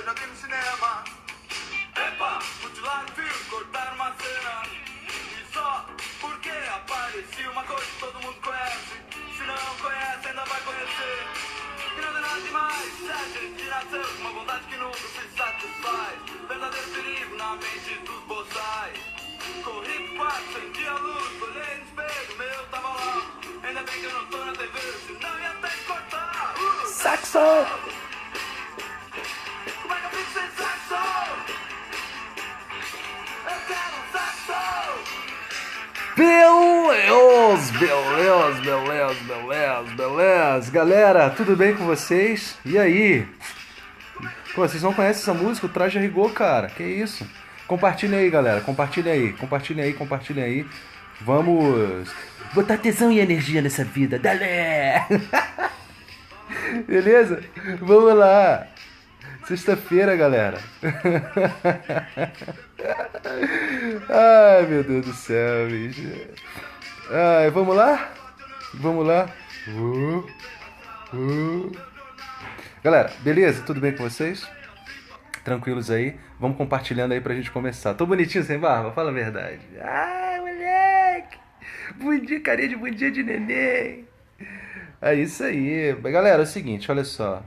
já vi no cinema. Epa, mutilar o filme, cortar uma cena. E só porque aparecia uma coisa que todo mundo conhece. Se não conhece, ainda vai conhecer. E não tem nada demais, é gente de nasceu com uma vontade que nunca se satisfaz. Verdadeiro perigo na mente dos boçais. Corri pro quarto, acendi a luz, olhei no espelho, meu tava lá. Ainda bem que eu não tô na TV, senão ia até cortar. Saxo! Como é que eu fico sem saxo? Eu quero um saxo! Beleza. Galera, tudo bem com vocês? E aí? Pô, vocês não conhecem essa música? O Traje a Rigor, cara. Que isso? Compartilha aí, galera. Compartilha aí. Vamos botar tesão e energia nessa vida. Dale! Beleza? Vamos lá. Sexta-feira, galera. Ai, meu Deus do céu, bicho. Ai, vamos lá? Galera, beleza? Tudo bem com vocês? Tranquilos aí? Vamos compartilhando aí pra gente começar. Tô bonitinho sem barba? Fala a verdade. Ai, moleque! Bom dia, carinha de bom dia de neném. É isso aí. Galera, é o seguinte, olha só.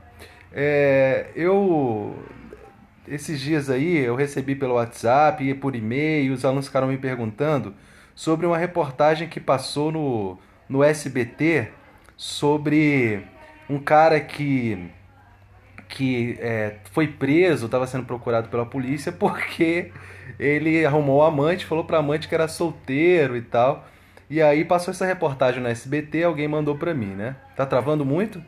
Esses dias aí eu recebi pelo WhatsApp e por e-mail, os alunos ficaram me perguntando sobre uma reportagem que passou no SBT sobre um cara que foi preso, estava sendo procurado pela polícia porque ele arrumou um amante, falou pra amante que era solteiro e tal. E aí passou essa reportagem no SBT, alguém mandou pra mim, né? Tá travando muito?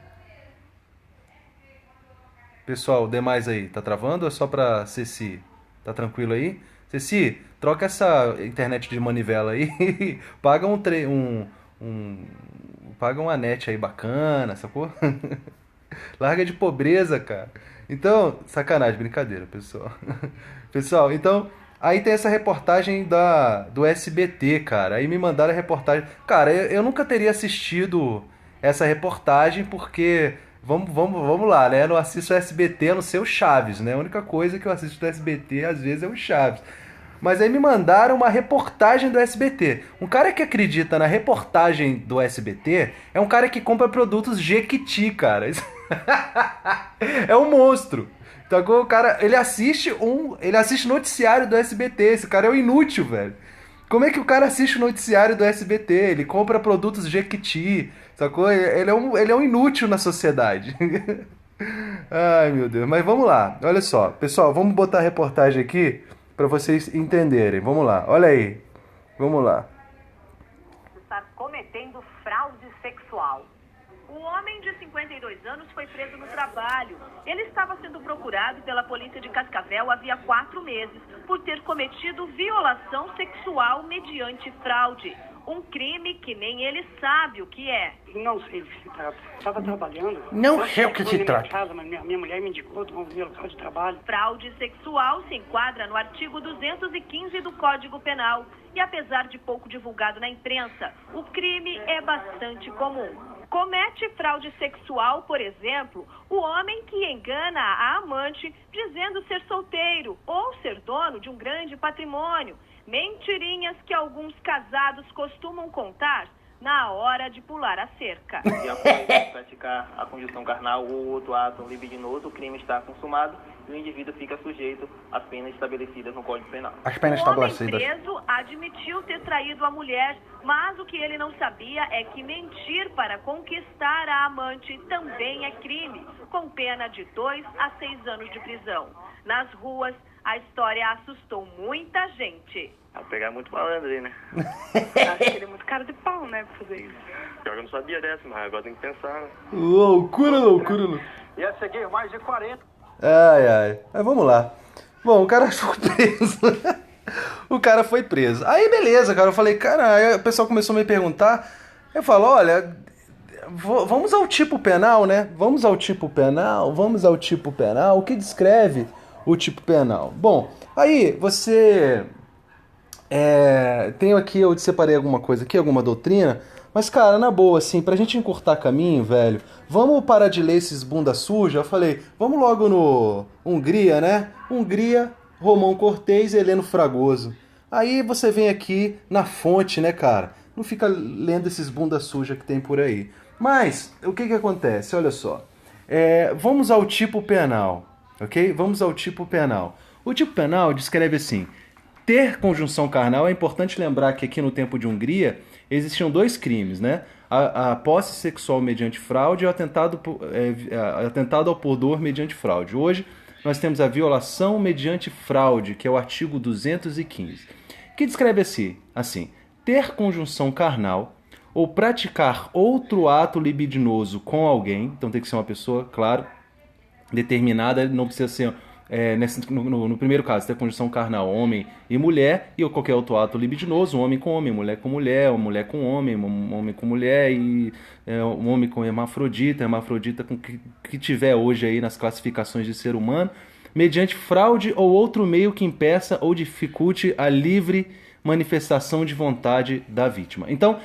Pessoal, demais aí, tá travando ou é só pra Ceci? Tá tranquilo aí? Ceci, troca essa internet de manivela aí, paga paga uma net aí bacana, sacou? Larga de pobreza, cara. Então, sacanagem, brincadeira, pessoal. Pessoal, então, aí tem essa reportagem do SBT, cara. Aí me mandaram a reportagem. Cara, eu nunca teria assistido essa reportagem porque, vamos lá, né? Eu não assisto o SBT, a não ser o Chaves, né? A única coisa que eu assisto do SBT, às vezes, é o Chaves. Mas aí me mandaram uma reportagem do SBT. Um cara que acredita na reportagem do SBT é um cara que compra produtos Jequiti, cara. É um monstro. Então o cara, ele assiste noticiário do SBT. Esse cara é um inútil, velho. Como é que o cara assiste o noticiário do SBT? Ele compra produtos Jequiti, sacou? Ele é um inútil na sociedade. Ai, meu Deus. Mas vamos lá. Olha só. Pessoal, vamos botar a reportagem aqui para vocês entenderem. Vamos lá. Olha aí. Vamos lá. Está cometendo fraude sexual. O homem de 52 anos foi preso no trabalho. Ele estava sendo procurado pela polícia de Cascavel havia 4 meses por ter cometido violação sexual mediante fraude. Um crime que nem ele sabe o que é. Não sei do que se trata. Estava trabalhando. Não sei o que se trata. Casa, mas minha mulher me indicou do meu local de trabalho. Fraude sexual se enquadra no artigo 215 do Código Penal. E apesar de pouco divulgado na imprensa, o crime é bastante comum. Comete fraude sexual, por exemplo, o homem que engana a amante dizendo ser solteiro ou ser dono de um grande patrimônio. Mentirinhas que alguns casados costumam contar na hora de pular a cerca. E após praticar a conjunção carnal ou outro ato libidinoso, o crime está consumado e o indivíduo fica sujeito às penas estabelecidas no Código Penal. As penas O homem estabelecidas. preso admitiu ter traído a mulher, mas o que ele não sabia é que mentir para conquistar a amante também é crime, com pena de 2 a 6 anos de prisão. Nas ruas, a história assustou muita gente. Vai pegar muito malandro aí, né? Acho que ele é muito cara de pau, né, pra fazer isso. Pior que eu não sabia dessa, mas agora tem que pensar, né? Loucura. E a seguir, mais de 40. Ai. Mas vamos lá. Bom, o cara foi preso. O cara foi preso. Aí, beleza, cara. Eu falei, cara, aí o pessoal começou a me perguntar. Eu falo, olha, vamos ao tipo penal, né? Vamos ao tipo penal. O que descreve o tipo penal? Bom, aí você... tenho aqui, eu separei alguma coisa aqui, alguma doutrina, Mas, cara, na boa, assim, pra gente encurtar caminho, velho, vamos parar de ler esses bunda suja? Eu falei, vamos logo no Hungria, né? Hungria, Romão Cortês e Heleno Fragoso. Aí você vem aqui na fonte, né, cara? Não fica lendo esses bunda suja que tem por aí. Mas, o que acontece? Olha só. Vamos ao tipo penal, ok? Vamos ao tipo penal. O tipo penal descreve assim: ter conjunção carnal, é importante lembrar que aqui no tempo de Hungria existiam dois crimes, né? A posse sexual mediante fraude e o atentado ao pudor mediante fraude. Hoje nós temos a violação mediante fraude, que é o artigo 215, que descreve assim: ter conjunção carnal ou praticar outro ato libidinoso com alguém, então tem que ser uma pessoa, claro, determinada, não precisa ser, no primeiro caso, ter conjunção carnal, homem e mulher, e qualquer outro ato libidinoso, um homem com homem, mulher com mulher, uma mulher com homem, um homem com mulher, e um homem com hermafrodita com que tiver hoje aí nas classificações de ser humano, mediante fraude ou outro meio que impeça ou dificulte a livre manifestação de vontade da vítima. Então,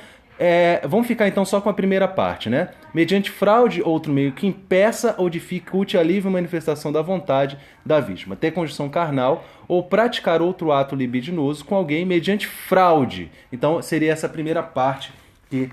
vamos ficar então só com a primeira parte, né? Mediante fraude, outro meio que impeça ou dificulte a livre manifestação da vontade da vítima. Ter conjunção carnal ou praticar outro ato libidinoso com alguém mediante fraude. Então seria essa primeira parte que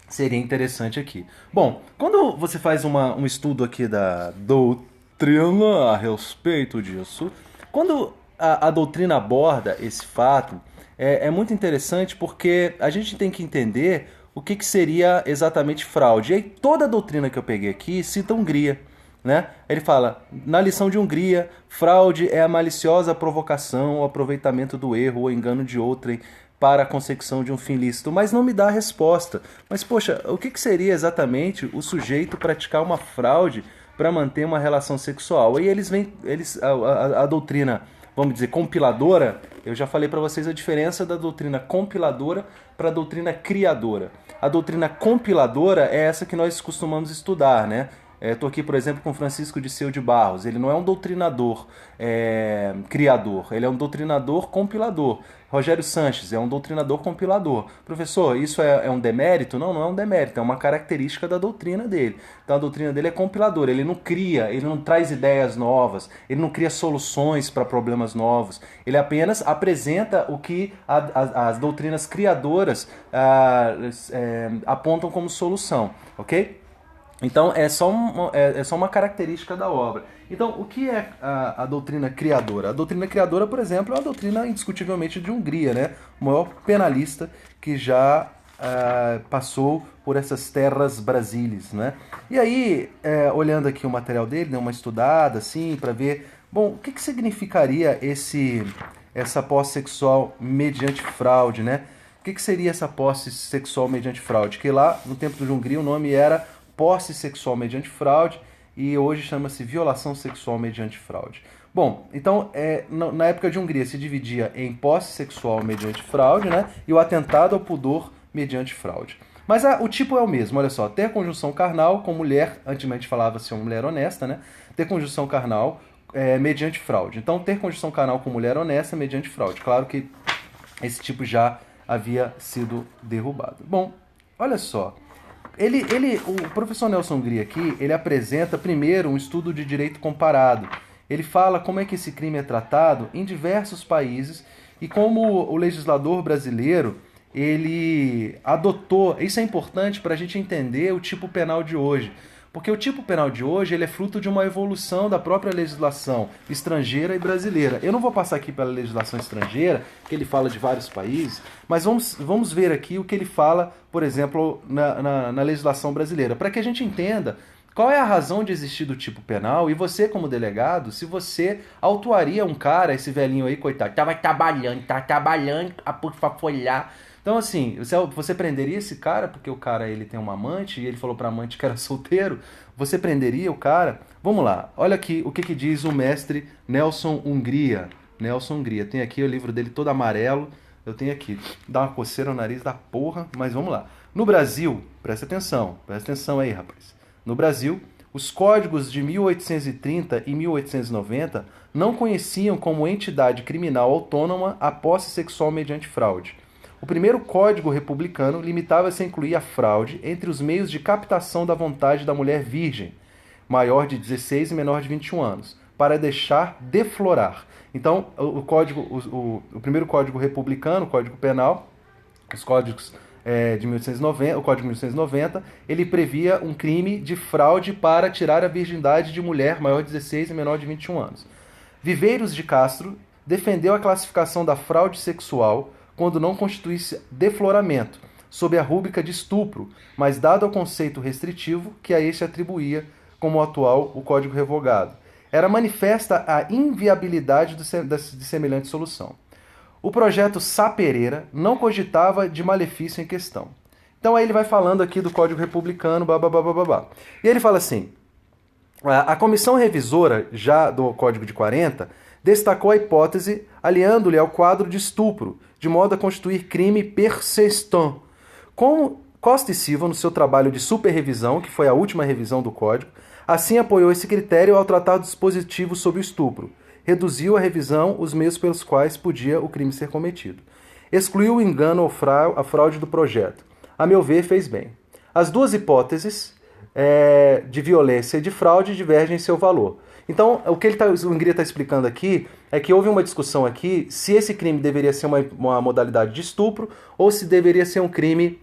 seria interessante aqui. Bom, quando você faz um estudo aqui da doutrina a respeito disso, quando a doutrina aborda esse fato, é muito interessante porque a gente tem que entender o que seria exatamente fraude. E aí toda a doutrina que eu peguei aqui cita a Hungria, né? Ele fala, na lição de Hungria, fraude é a maliciosa provocação ou aproveitamento do erro ou engano de outrem para a consecução de um fim lícito, mas não me dá a resposta. Mas, poxa, o que seria exatamente o sujeito praticar uma fraude para manter uma relação sexual? Aí a doutrina, vamos dizer, compiladora, eu já falei para vocês a diferença da doutrina compiladora para a doutrina criadora. A doutrina compiladora é essa que nós costumamos estudar, né? Estou aqui, por exemplo, com Francisco de Seu de Barros. Ele não é um doutrinador criador, ele é um doutrinador compilador. Rogério Sanches é um doutrinador compilador. Professor, isso é um demérito? Não, não é um demérito, é uma característica da doutrina dele. Então a doutrina dele é compiladora, ele não cria, ele não traz ideias novas, ele não cria soluções para problemas novos, ele apenas apresenta o que as doutrinas criadoras apontam como solução, ok? Então é só uma característica da obra. Então, o que é a doutrina criadora? A doutrina criadora, por exemplo, é uma doutrina indiscutivelmente de Hungria, né? O maior penalista que já passou por essas terras brasílias, né? E aí, olhando aqui o material dele, deu uma estudada assim para ver, bom, o que significaria essa posse sexual mediante fraude, né? O que seria essa posse sexual mediante fraude? Que lá no tempo de Hungria o nome era posse sexual mediante fraude e hoje chama-se violação sexual mediante fraude. Bom, então na época de Hungria se dividia em posse sexual mediante fraude, né, e o atentado ao pudor mediante fraude. Mas o tipo é o mesmo, olha só, ter conjunção carnal com mulher, antigamente falava-se uma mulher honesta, né, ter conjunção carnal mediante fraude. Então ter conjunção carnal com mulher honesta mediante fraude. Claro que esse tipo já havia sido derrubado. Bom, olha só. O professor Nelson Hungria aqui, ele apresenta primeiro um estudo de direito comparado. Ele fala como é que esse crime é tratado em diversos países e como o legislador brasileiro, ele adotou, isso é importante para a gente entender o tipo penal de hoje. Porque o tipo penal de hoje ele é fruto de uma evolução da própria legislação estrangeira e brasileira. Eu não vou passar aqui pela legislação estrangeira, que ele fala de vários países, mas vamos ver aqui o que ele fala, por exemplo, na legislação brasileira, para que a gente entenda qual é a razão de existir do tipo penal e você, como delegado, se você autuaria um cara, esse velhinho aí, coitado, tá trabalhando, pra folhar. Então, assim, você prenderia esse cara porque o cara ele tem uma amante e ele falou pra amante que era solteiro? Você prenderia o cara? Vamos lá, olha aqui o que diz o mestre Nelson Hungria. Nelson Hungria, tem aqui o livro dele todo amarelo, eu tenho aqui, dá uma coceira no nariz da porra, mas vamos lá. No Brasil, presta atenção aí, rapaz. No Brasil, os códigos de 1830 e 1890 não conheciam como entidade criminal autônoma a posse sexual mediante fraude. O primeiro Código Republicano limitava-se a incluir a fraude entre os meios de captação da vontade da mulher virgem, maior de 16 e menor de 21 anos, para deixar deflorar. Então, o primeiro Código Republicano, o Código Penal, os códigos de 1890, o Código de 1890, ele previa um crime de fraude para tirar a virgindade de mulher maior de 16 e menor de 21 anos. Viveiros de Castro defendeu a classificação da fraude sexual quando não constituísse defloramento, sob a rúbrica de estupro, mas dado ao conceito restritivo que a este atribuía como atual o Código Revogado. Era manifesta a inviabilidade de semelhante solução. O projeto Sá Pereira não cogitava de malefício em questão. Então aí ele vai falando aqui do Código Republicano, babá. E ele fala assim, a comissão revisora, já do Código de 40, destacou a hipótese aliando-lhe ao quadro de estupro, de modo a constituir crime persistent. Como Costa e Silva, no seu trabalho de superrevisão, que foi a última revisão do Código, assim apoiou esse critério ao tratar do dispositivo sobre o estupro. Reduziu a revisão os meios pelos quais podia o crime ser cometido. Excluiu o engano ou a fraude do projeto. A meu ver, fez bem. As duas hipóteses de violência e de fraude divergem em seu valor. Então, o que o Hungria está explicando aqui é que houve uma discussão aqui se esse crime deveria ser uma modalidade de estupro ou se deveria ser um crime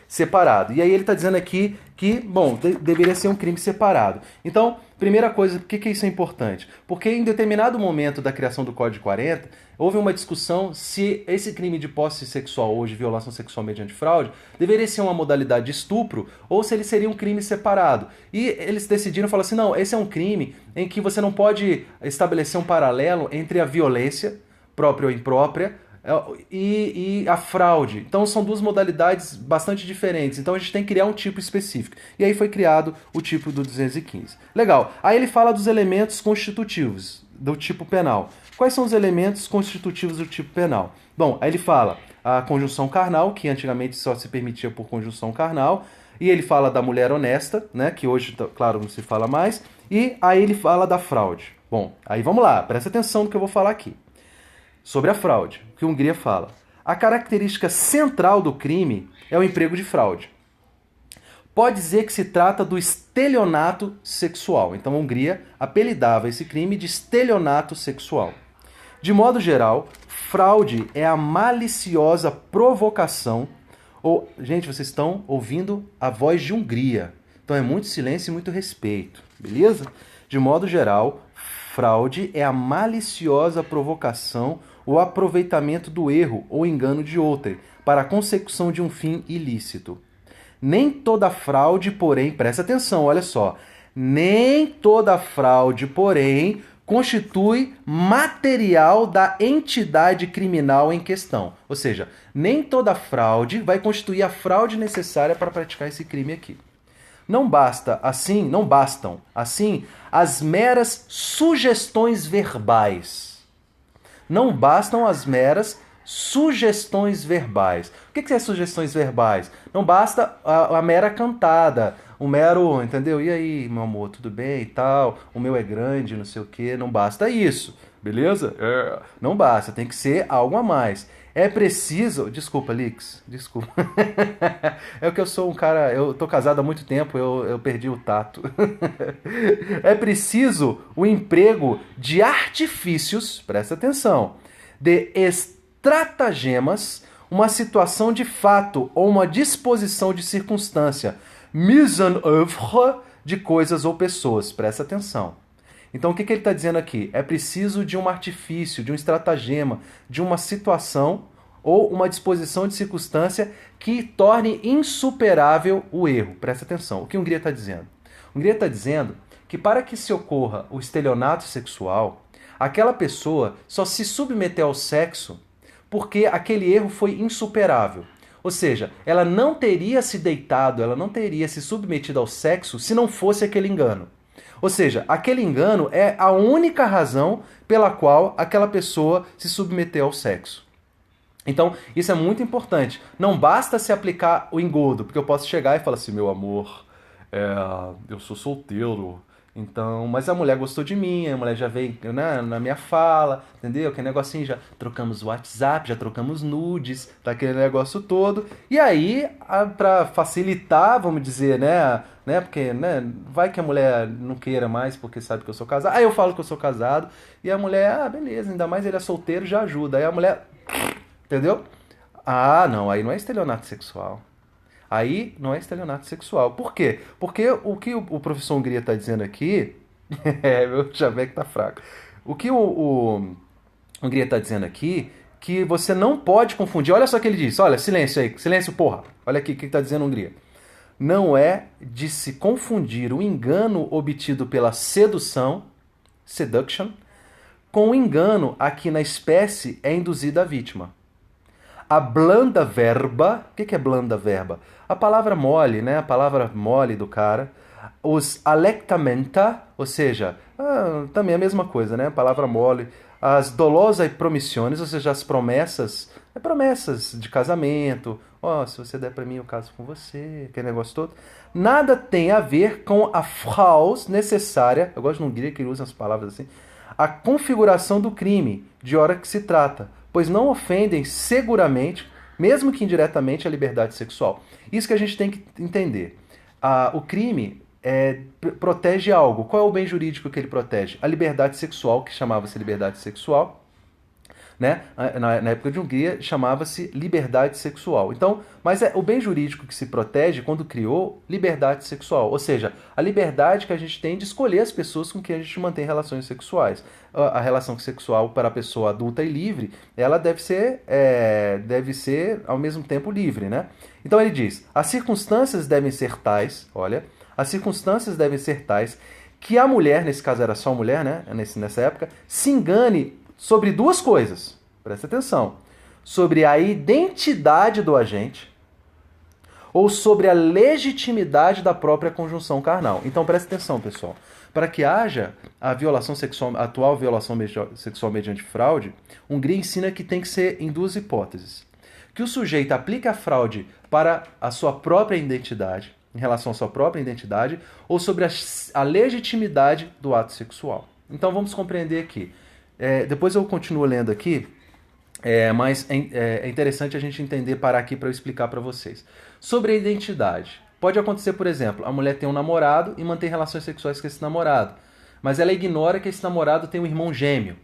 separado. E aí ele está dizendo aqui que, bom, deveria ser um crime separado. Então, primeira coisa, por que isso é importante? Porque em determinado momento da criação do Código 40, houve uma discussão se esse crime de posse sexual ou de violação sexual mediante fraude deveria ser uma modalidade de estupro ou se ele seria um crime separado. E eles decidiram falar assim, não, esse é um crime em que você não pode estabelecer um paralelo entre a violência, própria ou imprópria, e a fraude. Então são duas modalidades bastante diferentes. Então a gente tem que criar um tipo específico. E aí foi criado o tipo do 215. Legal. Aí ele fala dos elementos constitutivos do tipo penal. Quais são os elementos constitutivos do tipo penal? Bom, aí ele fala a conjunção carnal, que antigamente só se permitia por conjunção carnal. E ele fala da mulher honesta, né, que hoje, claro, não se fala mais. E aí ele fala da fraude. Bom, aí vamos lá. Presta atenção no que eu vou falar aqui. Sobre a fraude, o que a Hungria fala. A característica central do crime é o emprego de fraude. Pode dizer que se trata do estelionato sexual. Então a Hungria apelidava esse crime de estelionato sexual. De modo geral, fraude é a maliciosa provocação. Gente, vocês estão ouvindo a voz de Hungria. Então é muito silêncio e muito respeito, beleza? De modo geral, fraude é a maliciosa provocação ou aproveitamento do erro ou engano de outrem para a consecução de um fim ilícito. Nem toda fraude, porém, presta atenção, olha só, nem toda fraude, porém, constitui material da entidade criminal em questão. Ou seja, nem toda fraude vai constituir a fraude necessária para praticar esse crime aqui. Não bastam, assim, as meras sugestões verbais. Não bastam as meras sugestões verbais. O que é sugestões verbais? Não basta a mera cantada, o mero, entendeu? E aí, meu amor, tudo bem e tal? O meu é grande, não sei o quê. Não basta isso, beleza? Não basta, tem que ser algo a mais. É preciso... Desculpa, Lix. Desculpa. É que eu sou um cara... Eu tô casado há muito tempo, eu perdi o tato. É preciso o emprego de artifícios, presta atenção, de estratagemas, uma situação de fato ou uma disposição de circunstância, mise en œuvre de coisas ou pessoas. Presta atenção. Então, o que ele está dizendo aqui? É preciso de um artifício, de um estratagema, de uma situação ou uma disposição de circunstância que torne insuperável o erro. Presta atenção. O que a Hungria está dizendo? A Hungria está dizendo que para que se ocorra o estelionato sexual, aquela pessoa só se submeteu ao sexo porque aquele erro foi insuperável. Ou seja, ela não teria se deitado, ela não teria se submetido ao sexo se não fosse aquele engano. Ou seja, aquele engano é a única razão pela qual aquela pessoa se submeteu ao sexo. Então, isso é muito importante. Não basta se aplicar o engodo, porque eu posso chegar e falar assim, meu amor, eu sou solteiro, Então, mas a mulher gostou de mim, a mulher já veio, né, na minha fala, entendeu? Aquele negocinho, já trocamos WhatsApp, já trocamos nudes, tá aquele negócio todo. E aí, pra facilitar, vamos dizer, né, porque, né, vai que a mulher não queira mais porque sabe que eu sou casado. Aí eu falo que eu sou casado e a mulher, beleza, ainda mais ele é solteiro, já ajuda. Aí a mulher, entendeu? Ah, não, aí não é estelionato sexual. Aí não é estelionato sexual. Por quê? Porque o que o professor Hungria está dizendo aqui. Meu chaveco tá fraco. O que o Hungria está dizendo aqui, que você não pode confundir. Olha só o que ele diz. Olha, silêncio aí. Silêncio, porra. Olha aqui o que está dizendo Hungria. Não é de se confundir o engano obtido pela sedução, seduction, com o engano a que na espécie é induzida a vítima. A blanda verba, o que é blanda verba? A palavra mole, né? A palavra mole do cara. Os alectamenta, ou seja, também a mesma coisa, né? A palavra mole. As dolosa e promissiones, ou seja, as promessas, promessas de casamento. Se você der pra mim, eu caso com você, aquele negócio todo. Nada tem a ver com a Fraus necessária, eu gosto de um grego que ele usa as palavras assim, a configuração do crime, de hora que se trata, pois não ofendem seguramente, mesmo que indiretamente, a liberdade sexual. Isso que a gente tem que entender. O crime protege algo. Qual é o bem jurídico que ele protege? A liberdade sexual, que chamava-se liberdade sexual, né? Na época de Hungria, chamava-se liberdade sexual. Então, mas o bem jurídico que se protege quando criou liberdade sexual, ou seja, a liberdade que a gente tem de escolher as pessoas com quem a gente mantém relações sexuais. A relação sexual para a pessoa adulta e livre, ela deve ser ao mesmo tempo livre, né? Então ele diz, as circunstâncias devem ser tais, olha, as circunstâncias devem ser tais que a mulher, nesse caso era só mulher, né? Nessa época, se engane sobre duas coisas, presta atenção, sobre a identidade do agente ou sobre a legitimidade da própria conjunção carnal. Então presta atenção, pessoal. Para que haja a violação sexual, a atual violação sexual mediante fraude, Hungria ensina que tem que ser em duas hipóteses. Que o sujeito aplique a fraude para a sua própria identidade, em relação à sua própria identidade, ou sobre a legitimidade do ato sexual. Então vamos compreender aqui. Depois eu continuo lendo aqui, mas é interessante a gente entender, parar aqui para eu explicar para vocês. Sobre a identidade. Pode acontecer, por exemplo, a mulher tem um namorado e mantém relações sexuais com esse namorado, mas ela ignora que esse namorado tem um irmão gêmeo.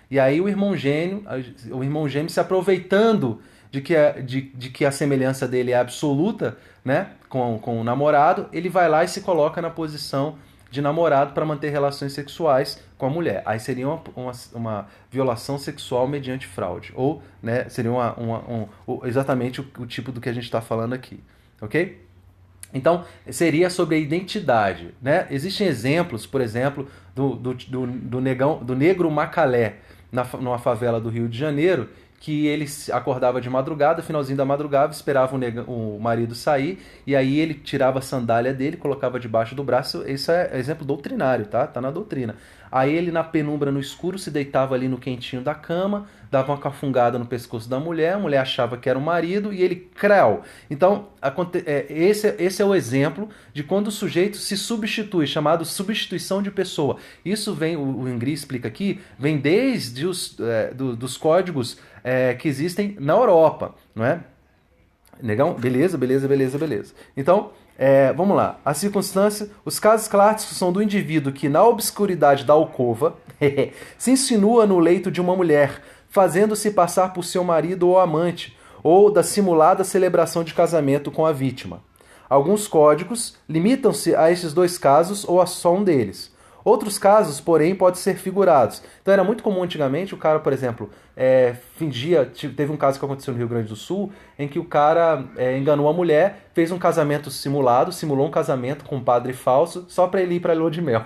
E aí o irmão gêmeo se aproveitando de que a semelhança dele é absoluta, né, com o namorado, ele vai lá e se coloca na posição de namorado para manter relações sexuais com a mulher. Aí seria uma violação sexual mediante fraude. Ou, né, seria exatamente o tipo do que a gente está falando aqui. Ok? Então, seria sobre a identidade. Né? Existem exemplos, por exemplo, do negro Macalé, numa favela do Rio de Janeiro, que ele acordava de madrugada, finalzinho da madrugada, esperava o marido sair, e aí ele tirava a sandália dele, colocava debaixo do braço. Isso é exemplo doutrinário, tá? Tá na doutrina. Aí ele, na penumbra, no escuro, se deitava ali no quentinho da cama, dava uma cafungada no pescoço da mulher, a mulher achava que era o marido, e ele creu. Então, esse é o exemplo de quando o sujeito se substitui, chamado substituição de pessoa. Isso vem, o Hungria explica aqui, vem desde dos códigos que existem na Europa, não é? Negão? Beleza. Então, vamos lá. A circunstância, os casos clássicos são do indivíduo que, na obscuridade da alcova, se insinua no leito de uma mulher, fazendo-se passar por seu marido ou amante, ou da simulada celebração de casamento com a vítima. Alguns códigos limitam-se a esses dois casos ou a só um deles. Outros casos, porém, podem ser figurados. Então era muito comum antigamente, o cara, por exemplo, fingia... Teve um caso que aconteceu no Rio Grande do Sul, em que o cara enganou a mulher, fez um casamento simulou um casamento com um padre falso, só para ele ir para a lua de mel.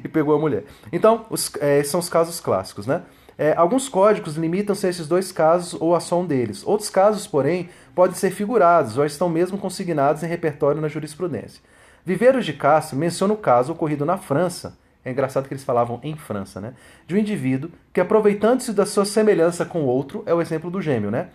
E pegou a mulher. Então, esses são os casos clássicos, né? Alguns códigos limitam-se a esses dois casos ou a só um deles. Outros casos, porém, podem ser figurados ou estão mesmo consignados em repertório na jurisprudência. Viveiros de Castro menciona o caso ocorrido na França. É engraçado que eles falavam em França, né? De um indivíduo que, aproveitando-se da sua semelhança com o outro, é o exemplo do gêmeo, né?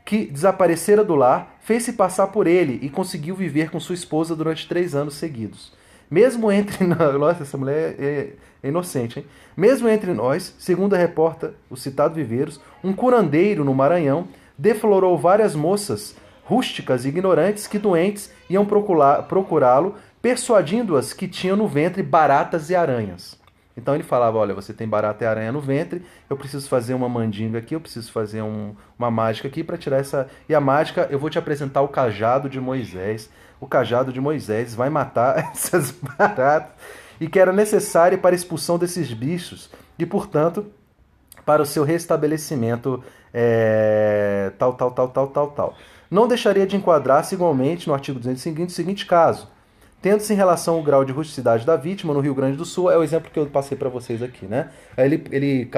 Que desaparecera do lar, fez-se passar por ele e conseguiu viver com sua esposa durante 3 anos seguidos. Mesmo entre nós... Nossa, essa mulher é inocente, hein? Mesmo entre nós, segundo reporta o citado Viveiros, um curandeiro no Maranhão deflorou várias moças rústicas e ignorantes que doentes iam procurá-lo, persuadindo-as que tinham no ventre baratas e aranhas. Então ele falava, olha, você tem barata e aranha no ventre, eu preciso fazer uma mandinga aqui, eu preciso fazer uma mágica aqui para tirar essa... E a mágica, eu vou te apresentar o cajado de Moisés. O cajado de Moisés vai matar essas baratas e que era necessário para a expulsão desses bichos e, portanto, para o seu restabelecimento tal. Não deixaria de enquadrar-se igualmente no artigo 205 o seguinte caso. Tendo-se em relação ao grau de rusticidade da vítima no Rio Grande do Sul, é o exemplo que eu passei para vocês aqui, né? Ele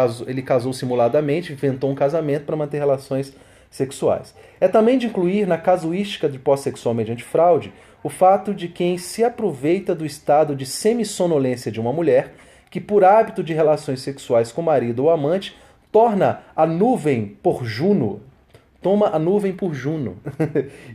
casou simuladamente, inventou um casamento para manter relações sexuais. É também de incluir na casuística de pós-sexual mediante fraude o fato de quem se aproveita do estado de semissonolência de uma mulher que, por hábito de relações sexuais com o marido ou amante, toma a nuvem por Juno,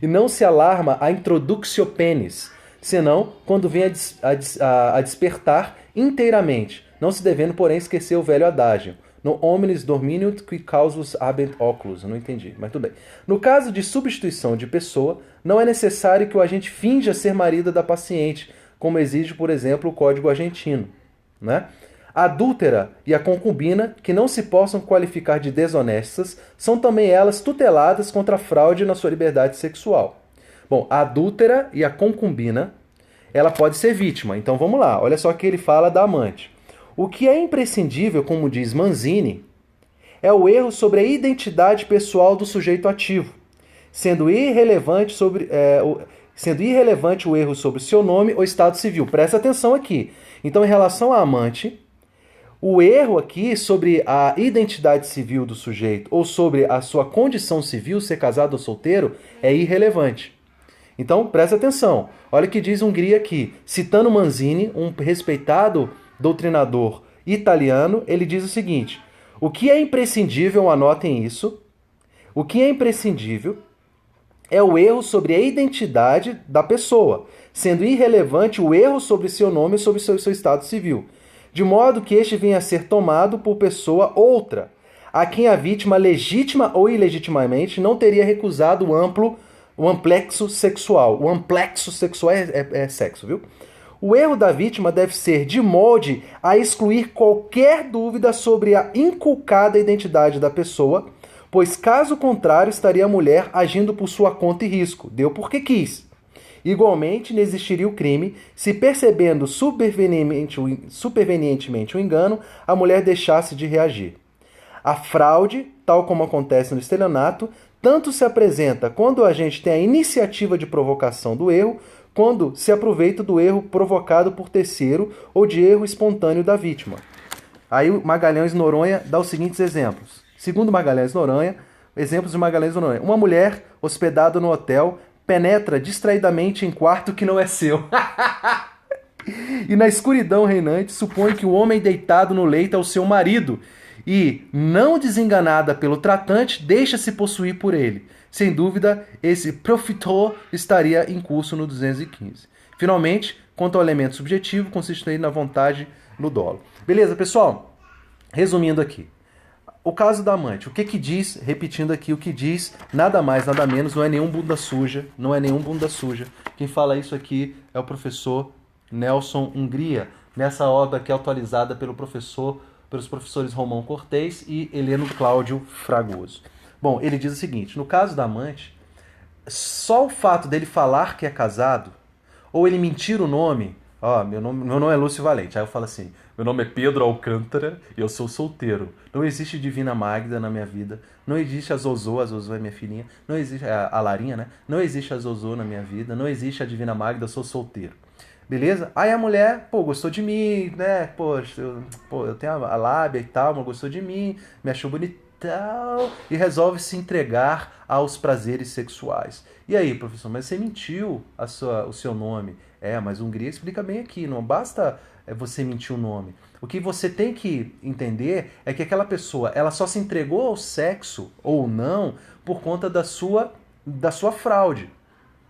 e não se alarma a introductio penis, senão quando vem a despertar inteiramente, não se devendo, porém, esquecer o velho adágio. No hominis dorminiut qui causus habent oculus. Eu não entendi, mas tudo bem. No caso de substituição de pessoa, não é necessário que o agente finja ser marido da paciente, como exige, por exemplo, o Código Argentino, né? A adúltera e a concubina, que não se possam qualificar de desonestas, são também elas tuteladas contra a fraude na sua liberdade sexual. Bom, a adúltera e a concubina, ela pode ser vítima. Então vamos lá, olha só que ele fala da amante. O que é imprescindível, como diz Manzini, é o erro sobre a identidade pessoal do sujeito ativo, sendo irrelevante o erro sobre o seu nome ou estado civil. Presta atenção aqui. Então, em relação à amante, o erro aqui sobre a identidade civil do sujeito ou sobre a sua condição civil, ser casado ou solteiro, é irrelevante. Então, presta atenção. Olha o que diz Hungria aqui. Citando Manzini, um respeitado doutrinador italiano, ele diz o seguinte: o que é imprescindível, anotem isso, o que é imprescindível é o erro sobre a identidade da pessoa, sendo irrelevante o erro sobre seu nome e sobre seu estado civil, de modo que este venha a ser tomado por pessoa outra, a quem a vítima, legítima ou ilegitimamente, não teria recusado o amplexo sexual. O amplexo sexual é sexo, viu? O erro da vítima deve ser de molde a excluir qualquer dúvida sobre a inculcada identidade da pessoa, pois caso contrário estaria a mulher agindo por sua conta e risco. Deu porque quis. Igualmente, não existiria o crime se, percebendo supervenientemente o engano, a mulher deixasse de reagir. A fraude, tal como acontece no estelionato, tanto se apresenta quando a gente tem a iniciativa de provocação do erro, quando se aproveita do erro provocado por terceiro ou de erro espontâneo da vítima. Aí Magalhães Noronha dá os seguintes exemplos. Segundo Magalhães Noronha, exemplos de Magalhães Noronha. Uma mulher hospedada no hotel penetra distraidamente em quarto que não é seu. E na escuridão reinante supõe que o homem deitado no leito é o seu marido e, não desenganada pelo tratante, deixa-se possuir por ele. Sem dúvida, esse profitor estaria em curso no 215. Finalmente, quanto ao elemento subjetivo, consiste na vontade no dolo. Beleza, pessoal? Resumindo aqui. O caso da amante, o que diz, repetindo aqui, o que diz, nada mais, nada menos, não é nenhum bunda suja, não é nenhum bunda suja. Quem fala isso aqui é o professor Nelson Hungria, nessa obra que é atualizada pelos professores Romão Cortês e Heleno Cláudio Fragoso. Bom, ele diz o seguinte, no caso da amante, só o fato dele falar que é casado, ou ele mentir o nome, meu nome é Lúcio Valente, aí eu falo assim, meu nome é Pedro Alcântara e eu sou solteiro. Não existe Divina Magda na minha vida, não existe a Zozô é minha filhinha, não existe a Larinha, né? Não existe a Zozô na minha vida, não existe a Divina Magda, eu sou solteiro. Beleza? Aí a mulher, gostou de mim, né? Eu tenho a lábia e tal, mas gostou de mim, me achou bonitão e resolve se entregar aos prazeres sexuais. E aí, professor, mas você mentiu o seu nome. Mas Hungria explica bem aqui, não basta você mentir o nome. O que você tem que entender é que aquela pessoa, ela só se entregou ao sexo, ou não, por conta da sua fraude.